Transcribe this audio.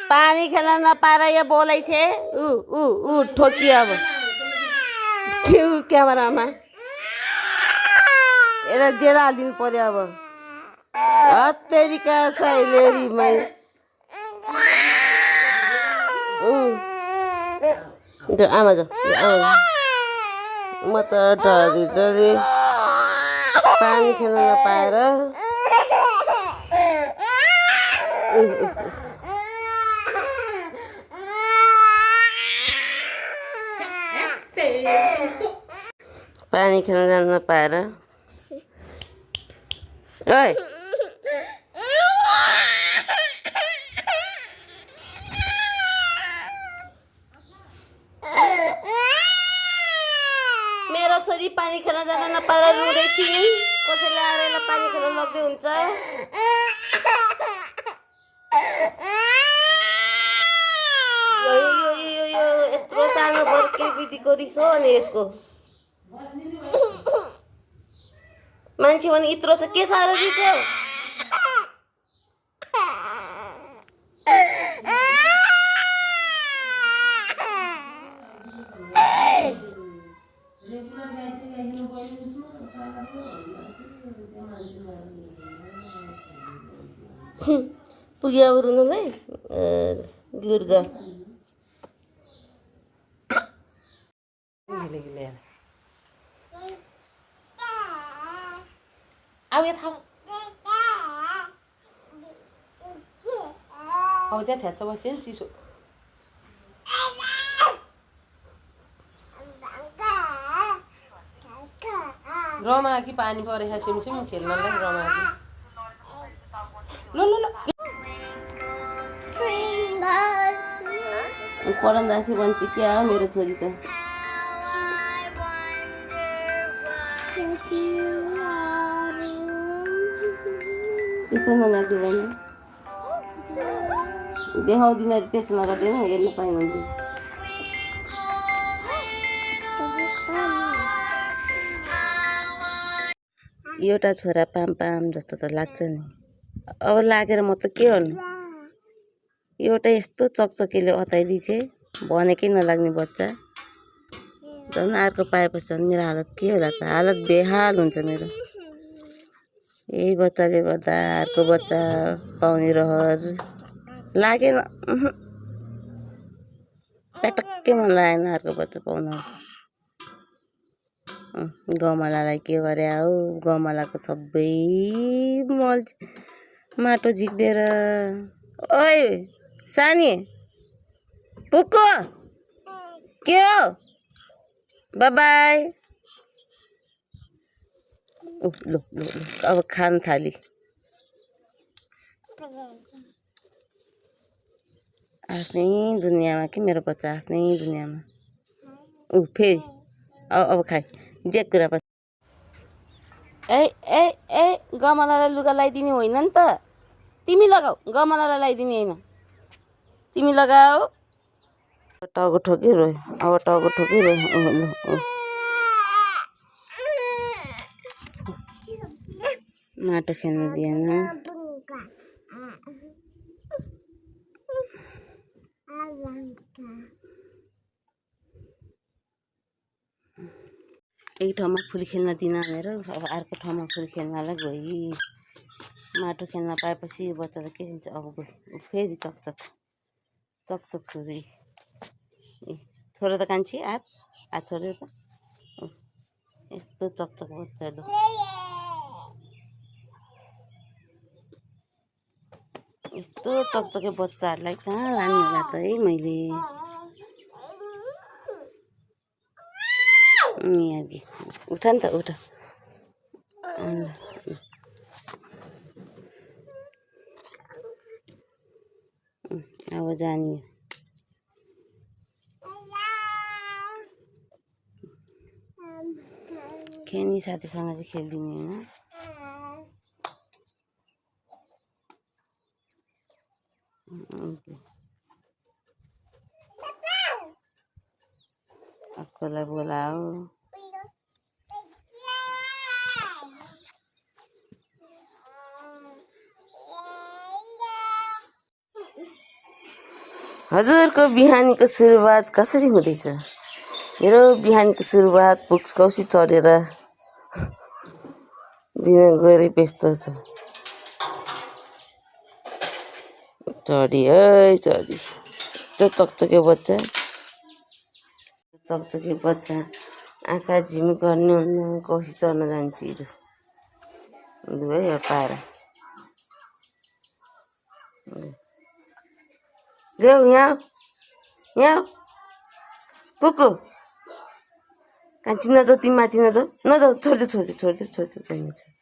पानी खेल्न नपाएर यो बोलै छे ऊ ऊ ऊ ठोकी अब ठिउ क्यामेरामा यसलाई जेल हालिदिनु पर्यो अब हत्तेरिका साइलेरीमै आमा जाऊ आमा म त डरी पानी खेल्न नपाएर पानी खेल्न जान नपाएर ओइ मेरो छोरी पानी खेल्न जान नपाएर रुँदै थिइन् कसैले आएर यसलाई पानी खेल्न लग्दै हुन्छ यो यत्रो सानो बर्के बितीको रिस हो अनि यसको मान्छे भने यत्रो चाहिँ के साह्रो रिस हो पुग्यो अब रुनुलाई गुड गर्ल अब यहाँ थाहा अब त्यहाँ थ्याच्च बस्यो नि चिसो रमा कि पानी परेको सिमसिम खेल्नलाई रमा ल ल ल पढन दासी भन्छ क्या हो मेरो छोरी त त्यस्तो नलाग्यो भने देखाउँदिन त्यस्तो नगर्दैन हेर्नु पाइनुहुन्थ्यो एउटा छोरा पाम पाम जस्तो त लाग्छ नि अब लागेर म त के गर्नु एउटा यस्तो चकचकीले अताइदिछे भनेकै नलाग्ने बच्चा झन् अर्को पाएपछि झन् मेरो हालत के होला त हालत बेहाल हुन्छ मेरो यही बच्चाले गर्दा अर्को बच्चा पाउने रहर लागेन पटक्कै मन लागेन अर्को बच्चा पाउन गमलालाई के गरे हौ गमलाको सबै मल माटो झिक्देर ओइ सानी पुक्को के हो बाई ल ल अब खान थाली आफ्नै दुनियाँमा कि मेरो बच्चा आफ्नै दुनियाँमा फेरि अब खाए जे कुरा पनि ए ए ए गमलालाई लुगा लगाइदिने होइन नि त तिमी लगाऊ गमलालाई लगाइदिने होइन तिमी लगाऊ टाउको ठोकिरह्यो अब टाउको ठोकिरह्यो माटो खेल्नु दिएन एक ठाउँमा फुल खेल्न दिन भनेर अब अर्को ठाउँमा फुल खेल्नलाई गई माटो खेल्न पाएपछि यो बच्चालाई के दिन्छ अब गयो फेरि चकचक चकचक सुरु छोरो त कान्छी हात छोड्यो त यस्तो चकचक बच्चा ल यस्तो चकचके बच्चाहरूलाई कहाँ लाने होला त है मैले उठ नि त उठ अब जाने खेल्ने साथीसँग चाहिँ खेलिदिने होइन अक्कोलाई बोलाऊ हजुरको बिहानीको सुरुवात कसरी हुँदैछ? मेरो बिहानीको सुरुवात पुक्सकौसी चढेर दिन गएर व्यस्त छ। चढी है चढी, यस्तो चकचके बच्चा, आँखा झिमिक गर्ने हुन्न, कौसी चढ्न जान्छ है पारा। ल्याऊ यहाँ पुक्कु, कान्छी नजाऊ, तिमी माथि नजाऊ, छोडिदियो।